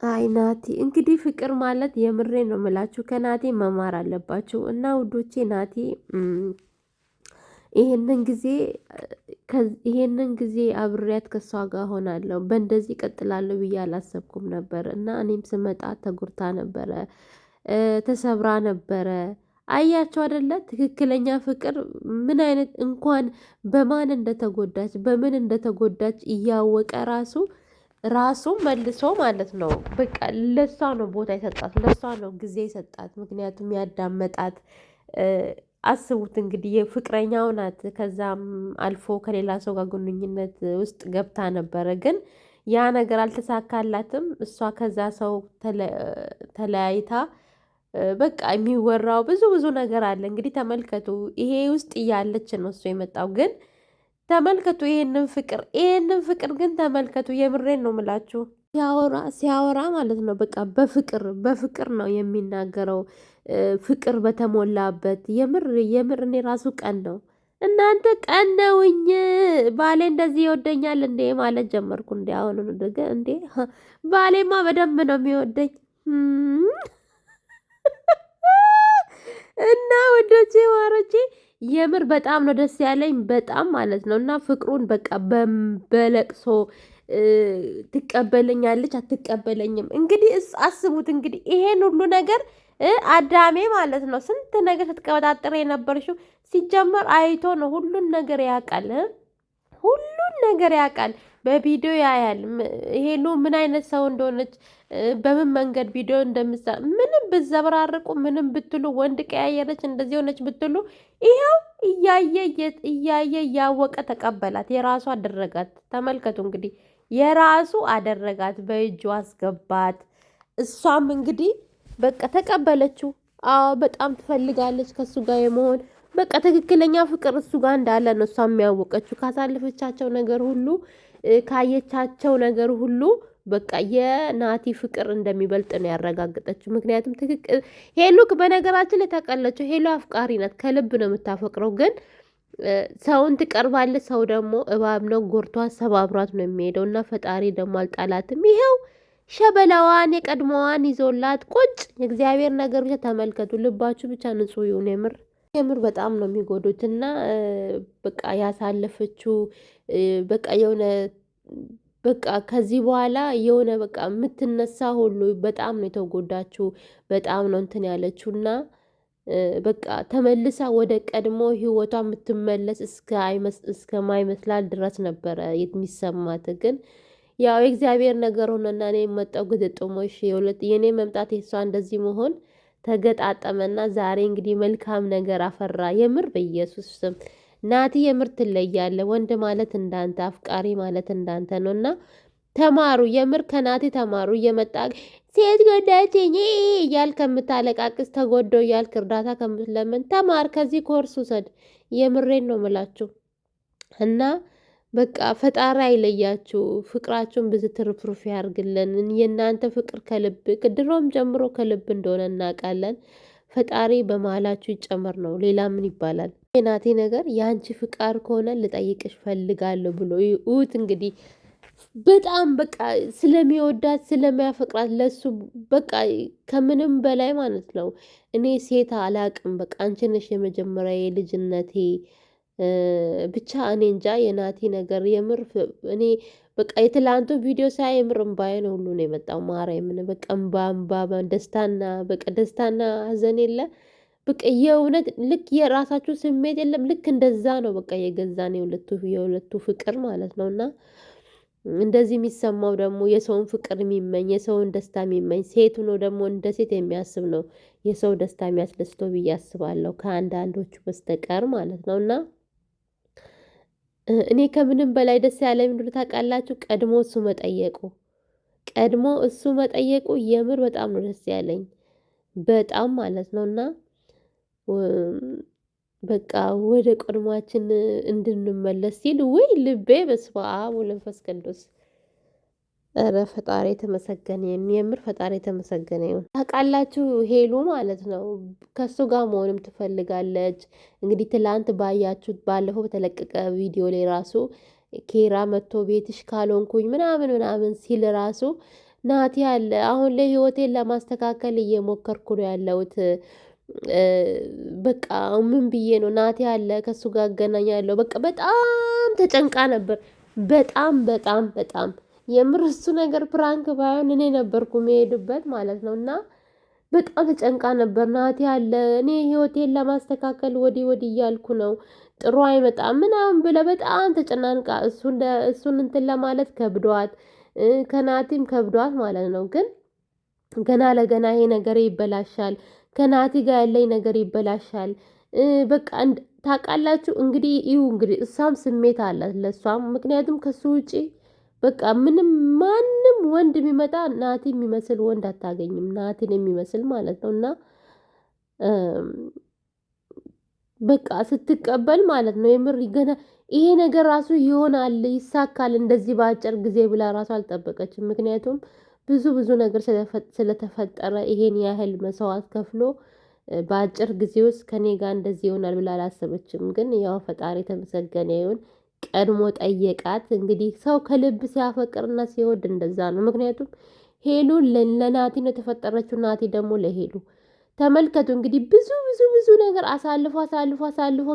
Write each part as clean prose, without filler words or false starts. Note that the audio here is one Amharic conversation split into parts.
አይ ናቲ እንግዲህ ፍቅር ማለት የምሬ ነው የምላችሁ ከናቲ መማር አለባችሁ። እና ውዶቼ ናቲ ይሄንን ጊዜ ይሄንን ጊዜ አብሬያት ከሷ ጋር ሆናለሁ በእንደዚህ ቀጥላለሁ ብዬ አላሰብኩም ነበር። እና እኔም ስመጣ ተጎድታ ነበረ፣ ተሰብራ ነበረ። አያቸው አይደለ ትክክለኛ ፍቅር ምን አይነት እንኳን በማን እንደተጎዳች በምን እንደተጎዳች እያወቀ ራሱ መልሶ ማለት ነው። በቃ ለሷ ነው ቦታ የሰጣት፣ ለሷ ነው ጊዜ የሰጣት። ምክንያቱም ያዳመጣት አስቡት እንግዲህ የፍቅረኛው ናት። ከዛም አልፎ ከሌላ ሰው ጋር ግንኙነት ውስጥ ገብታ ነበረ፣ ግን ያ ነገር አልተሳካላትም። እሷ ከዛ ሰው ተለያይታ በቃ የሚወራው ብዙ ብዙ ነገር አለ። እንግዲህ ተመልከቱ፣ ይሄ ውስጥ እያለች ነው እሱ የመጣው ግን ተመልከቱ ይሄንን ፍቅር ግን ተመልከቱ። የምሬን ነው ምላችሁ። ሲያወራ ማለት ነው በቃ በፍቅር ነው የሚናገረው። ፍቅር በተሞላበት የምር እኔ ራሱ ቀን ነው እናንተ ቀን ነውኝ ባሌ እንደዚህ ይወደኛል እንዴ ማለት ጀመርኩ። እንዴ አሁን እንዴ ባሌማ በደንብ ነው የሚወደኝ። እና ወዶቼ ዋሮቼ የምር በጣም ነው ደስ ያለኝ፣ በጣም ማለት ነው። እና ፍቅሩን በቃ በለቅሶ ትቀበለኛለች አትቀበለኝም። እንግዲህ አስቡት እንግዲህ ይሄን ሁሉ ነገር አዳሜ ማለት ነው ስንት ነገር ስትቀበጣጥረ የነበርሽው ሲጀመር አይቶ ነው ሁሉን ነገር ያውቃል። ሁሉን ነገር ያውቃል። በቪዲዮ ያያል። ሄሉ ምን አይነት ሰው እንደሆነች በምን መንገድ ቪዲዮ እንደምትሰራ ምንም ብዘበራርቁ ምንም ብትሉ ወንድ ቀያየረች እንደዚህ ሆነች ብትሉ ይኸው እያየ እያወቀ ተቀበላት። የራሱ አደረጋት። ተመልከቱ እንግዲህ የራሱ አደረጋት። በእጁ አስገባት። እሷም እንግዲህ በቃ ተቀበለችው። አዎ በጣም ትፈልጋለች ከሱ ጋር የመሆን በቃ ትክክለኛ ፍቅር እሱ ጋር እንዳለ ነው እሷ የሚያወቀችው። ካሳለፈቻቸው ነገር ሁሉ ካየቻቸው ነገር ሁሉ በቃ የናቲ ፍቅር እንደሚበልጥ ነው ያረጋገጠችው። ምክንያቱም ትክክል ሄሉክ በነገራችን ላይ ታውቃላችሁ፣ ሄሉ አፍቃሪ ናት፣ ከልብ ነው የምታፈቅረው። ግን ሰውን ትቀርባለች፣ ሰው ደግሞ እባብ ነው፣ ጎርቷት ሰባብሯት ነው የሚሄደው። እና ፈጣሪ ደግሞ አልጣላትም። ይኸው ሸበላዋን የቀድሞዋን ይዞላት ቁጭ። የእግዚአብሔር ነገር ብቻ ተመልከቱ። ልባችሁ ብቻ ንጹሕ ይሁን። የምር በጣም ነው የሚጎዱት። እና በቃ ያሳለፈችው በቃ የሆነ በቃ ከዚህ በኋላ የሆነ በቃ የምትነሳ ሁሉ በጣም ነው የተጎዳችው። በጣም ነው እንትን ያለችው። እና በቃ ተመልሳ ወደ ቀድሞ ህይወቷ የምትመለስ እስከማይመስላል ድረስ ነበረ የሚሰማት። ግን ያው የእግዚአብሔር ነገር ሆነና እኔ የመጣው ግጥጥሞሽ የኔ መምጣት የሷ እንደዚህ መሆን ተገጣጠመና ዛሬ እንግዲህ መልካም ነገር አፈራ። የምር በኢየሱስ ስም ናቲ የምር ትለያለ። ወንድ ማለት እንዳንተ አፍቃሪ ማለት እንዳንተ ነው። እና ተማሩ፣ የምር ከናቲ ተማሩ። እየመጣ ሴት ጎዳችኝ እያል ከምታለቃቅስ ተጎዶ እያልክ እርዳታ ከምትለምን ተማር፣ ከዚህ ኮርስ ውሰድ። የምሬን ነው ምላችሁ። እና በቃ ፈጣሪ አይለያችሁ፣ ፍቅራችሁን ብዙ ትርፍርፍ ያርግልን። የእናንተ ፍቅር ከልብ ድሮም ጀምሮ ከልብ እንደሆነ እናውቃለን። ፈጣሪ በመሀላችሁ ይጨመር ነው። ሌላ ምን ይባላል? የናቴ ነገር የአንቺ ፍቃድ ከሆነ ልጠይቅሽ ፈልጋለሁ ብሎ እውት እንግዲህ በጣም በቃ ስለሚወዳት ስለሚያፈቅራት ለሱ በቃ ከምንም በላይ ማለት ነው። እኔ ሴት አላቅም፣ በቃ አንቺ ነሽ የመጀመሪያ የልጅነቴ ብቻ እኔ እንጃ። የናቲ ነገር የምር እኔ በቃ የትላንቱ ቪዲዮ ሳይ የምር እምባዬ ነው ሁሉ ነው የመጣው። ማርያምን በቃ እምባ ደስታና በቃ ደስታና ሀዘን የለ በቃ የእውነት ልክ የራሳችሁ ስሜት የለም። ልክ እንደዛ ነው በቃ የገዛን የሁለቱ ፍቅር ማለት ነው። እና እንደዚህ የሚሰማው ደግሞ የሰውን ፍቅር የሚመኝ የሰውን ደስታ የሚመኝ ሴት ሆኖ ደግሞ እንደ ሴት የሚያስብ ነው የሰው ደስታ የሚያስደስተው ብዬ አስባለሁ፣ ከአንዳንዶቹ በስተቀር ማለት ነው። እና እኔ ከምንም በላይ ደስ ያለ ምንድን ታውቃላችሁ? ቀድሞ እሱ መጠየቁ የምር በጣም ነው ደስ ያለኝ፣ በጣም ማለት ነው። እና በቃ ወደ ቀድሟችን እንድንመለስ ሲል ውይ ልቤ በስመ አብ ወመንፈስ ቅዱስ። ኧረ ፈጣሪ የተመሰገነ ይሁን፣ የምር ፈጣሪ የተመሰገነ ይሁን። ታውቃላችሁ ሄሉ ማለት ነው ከሱ ጋር መሆንም ትፈልጋለች። እንግዲህ ትላንት ባያችሁት ባለፈው በተለቀቀ ቪዲዮ ላይ ራሱ ኬራ መጥቶ ቤትሽ ካልሆንኩኝ ምናምን ሲል ራሱ ናቲ አለ። አሁን ላይ ህይወቴን ለማስተካከል እየሞከርኩ ነው ያለሁት። በቃ ምን ብዬ ነው ናቲ አለ ከሱ ጋር አገናኛለሁ። በቃ በጣም ተጨንቃ ነበር። በጣም በጣም በጣም የምር እሱ ነገር ፕራንክ ባይሆን እኔ ነበርኩ የሚሄድበት ማለት ነው። እና በጣም ተጨንቃ ነበር። ናቲ አለ እኔ ህይወቴን ለማስተካከል ወዲህ ወዲህ እያልኩ ነው፣ ጥሩ አይመጣም ምናምን ብለ በጣም ተጨናንቃ እሱን እንትን ለማለት ከብዷት ከናቲም ከብዷት ማለት ነው። ግን ገና ለገና ይሄ ነገር ይበላሻል፣ ከናቲ ጋር ያለኝ ነገር ይበላሻል። በቃ ታውቃላችሁ እንግዲህ ይሁ እንግዲህ እሷም ስሜት አላት ለእሷም። ምክንያቱም ከሱ ውጪ በቃ ምንም ማንም ወንድ የሚመጣ ናቲ የሚመስል ወንድ አታገኝም፣ ናቲን የሚመስል ማለት ነው። እና በቃ ስትቀበል ማለት ነው የምር ገና ይሄ ነገር ራሱ ይሆናል ይሳካል እንደዚህ በአጭር ጊዜ ብላ ራሱ አልጠበቀችም። ምክንያቱም ብዙ ብዙ ነገር ስለተፈጠረ ይሄን ያህል መስዋዕት ከፍሎ በአጭር ጊዜ ውስጥ ከኔ ጋር እንደዚህ ይሆናል ብላ አላሰበችም። ግን ያው ፈጣሪ የተመሰገነ ይሁን ቀድሞ ጠየቃት። እንግዲህ ሰው ከልብ ሲያፈቅርና ሲወድ እንደዛ ነው። ምክንያቱም ሄሉ ለናቲ ነው የተፈጠረችው፣ ናቲ ደግሞ ለሄሉ። ተመልከቱ እንግዲህ ብዙ ብዙ ብዙ ነገር አሳልፎ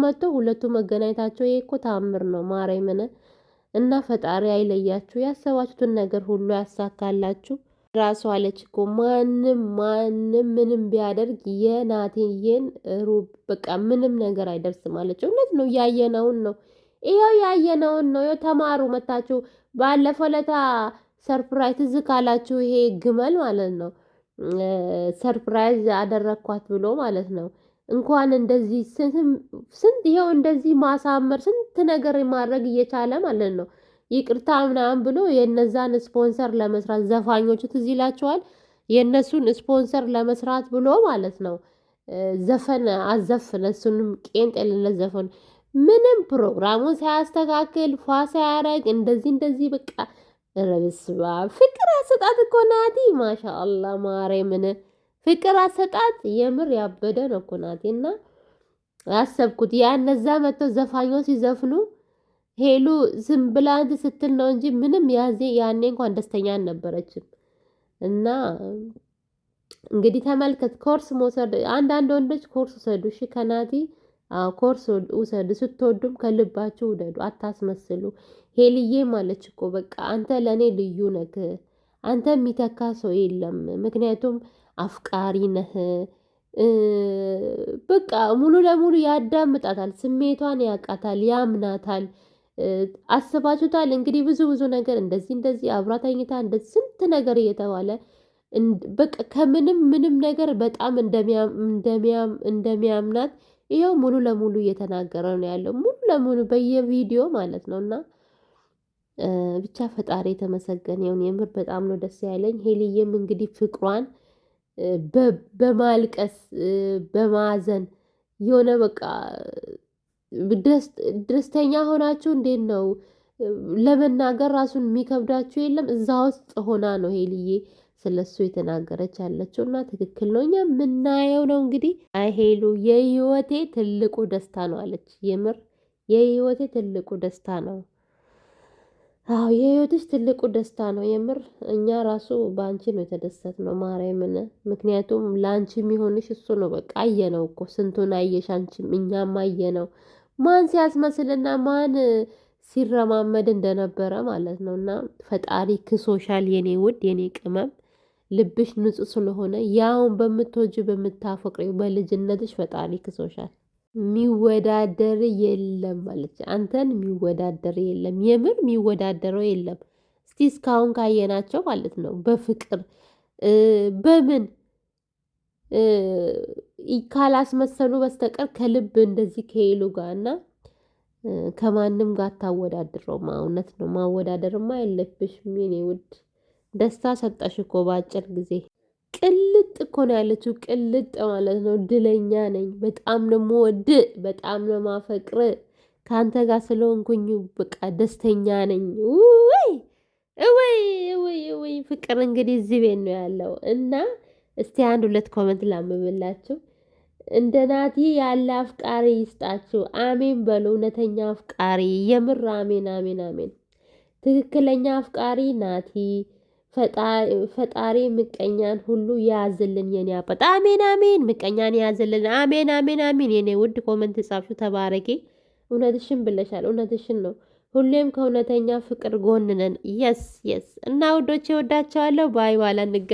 መጥቶ ሁለቱ መገናኘታቸው ይሄ እኮ ታምር ነው። ማርያምን እና ፈጣሪ አይለያችሁ፣ ያሰባችሁትን ነገር ሁሉ ያሳካላችሁ። ራሱ አለች እኮ ማንም ምንም ቢያደርግ የናትዬን ሩብ በቃ ምንም ነገር አይደርስም አለች። እውነት ነው፣ ያየነውን ነው። ይኸው ያየነውን ነው። ይኸው ተማሩ መታችሁ። ባለፈው ለታ ሰርፕራይዝ ትዝ ካላችሁ ይሄ ግመል ማለት ነው ሰርፕራይዝ አደረግኳት ብሎ ማለት ነው። እንኳን እንደዚህ ስንት ይኸው እንደዚህ ማሳመር ስንት ነገር ማድረግ እየቻለ ማለት ነው። ይቅርታ ምናምን ብሎ የነዛን ስፖንሰር ለመስራት ዘፋኞቹ ትዝ ይላቸዋል። የእነሱን ስፖንሰር ለመስራት ብሎ ማለት ነው ዘፈን አዘፍነ እሱንም ቄንጥ የሌለ ዘፈን ምንም ፕሮግራሙን ሳያስተካክል ፏ ሳያረግ እንደዚህ በቃ ረብስባ ፍቅር አሰጣጥ እኮ ናቲ ማሻአላ ማርያምን ፍቅር አሰጣጥ የምር ያበደ ነው እኮ ናቲ። እና አሰብኩት ያ እነዛ መጥተው ዘፋኞች ሲዘፍኑ ሄሉ ዝም ብላ እንትን ስትል ነው እንጂ ምንም ያኔ እንኳን ደስተኛ አልነበረችም። እና እንግዲህ ተመልከት፣ ኮርስ መውሰድ አንዳንድ ወንዶች ኮርስ ውሰዱ እሺ ከናቲ ኮርስ ውሰዱ። ስትወዱም ከልባችሁ ውደዱ፣ አታስመስሉ። ሄልዬ ማለች እኮ በቃ አንተ ለእኔ ልዩ ነህ፣ አንተ የሚተካ ሰው የለም። ምክንያቱም አፍቃሪ ነህ። በቃ ሙሉ ለሙሉ ያዳምጣታል፣ ስሜቷን ያውቃታል፣ ያምናታል። አስባችሁታል እንግዲህ ብዙ ብዙ ነገር እንደዚህ አብራ ተኝታ እንደዚህ ስንት ነገር እየተባለ በቃ ምንም ነገር በጣም እንደሚያምናት ይኸው ሙሉ ለሙሉ እየተናገረ ነው ያለው፣ ሙሉ ለሙሉ በየቪዲዮ ማለት ነው። እና ብቻ ፈጣሪ የተመሰገነ ይሁን። የምር በጣም ነው ደስ ያለኝ። ሄልዬም እንግዲህ ፍቅሯን በማልቀስ በማዘን የሆነ በቃ ደስተኛ ሆናችሁ እንዴት ነው ለመናገር ራሱን የሚከብዳችሁ የለም። እዛ ውስጥ ሆና ነው ሄልዬ ስለሱ የተናገረች ያለችው እና ትክክል ነው። እኛ የምናየው ነው እንግዲህ። አይ ሄሉ የህይወቴ ትልቁ ደስታ ነው አለች። የምር የህይወቴ ትልቁ ደስታ ነው። አዎ የህይወትሽ ትልቁ ደስታ ነው። የምር እኛ ራሱ በአንቺ ነው የተደሰትነው ማርያምን። ምክንያቱም ለአንቺ የሚሆንሽ እሱ ነው። በቃ አየነው እኮ ስንቱን አየሽ አንቺም እኛም አየነው ማን ሲያስመስልና ማን ሲረማመድ እንደነበረ ማለት ነው። እና ፈጣሪ ክሶሻል የኔ ውድ የኔ ቅመም፣ ልብሽ ንጹህ ስለሆነ ያውን በምትወጂ በምታፈቅሪው በልጅነትሽ ፈጣሪ ክሶሻል። የሚወዳደር የለም ማለች። አንተን የሚወዳደር የለም፣ የምር የሚወዳደረው የለም። እስቲ እስካሁን ካየናቸው ማለት ነው በፍቅር በምን ካላስመሰሉ በስተቀር ከልብ እንደዚህ ከሄሉ ጋር እና ከማንም ጋር አታወዳድረውም። እውነት ነው፣ ማወዳደርማ የለብሽም የኔ ውድ። ደስታ ሰጠሽ እኮ በአጭር ጊዜ። ቅልጥ እኮ ነው ያለችው፣ ቅልጥ ማለት ነው። እድለኛ ነኝ፣ በጣም ነው የምወድ፣ በጣም ነው ማፈቅር፣ ከአንተ ጋር ስለሆንኩኝ በቃ ደስተኛ ነኝ። ወይ ፍቅር እንግዲህ እዚህ ቤት ነው ያለው። እና እስቲ አንድ ሁለት ኮመንት ላምብላችሁ። እንደ ናቲ ያለ አፍቃሪ ይስጣችሁ፣ አሜን በሉ። እውነተኛ አፍቃሪ የምር አሜን አሜን አሜን። ትክክለኛ አፍቃሪ ናቲ ፈጣሪ ምቀኛን ሁሉ ያዝልን የኔ አባት። አሜን አሜን። ምቀኛን ያዝልን። አሜን አሜን አሜን። የኔ ውድ ኮመንት ጻፍሹ ተባረኪ። እውነትሽን ብለሻል። እውነትሽን ነው። ሁሌም ከእውነተኛ ፍቅር ጎን ነን። የስ የስ። እና ውዶቼ ወዳቸዋለሁ። ባይ ባላ እንገናኝ።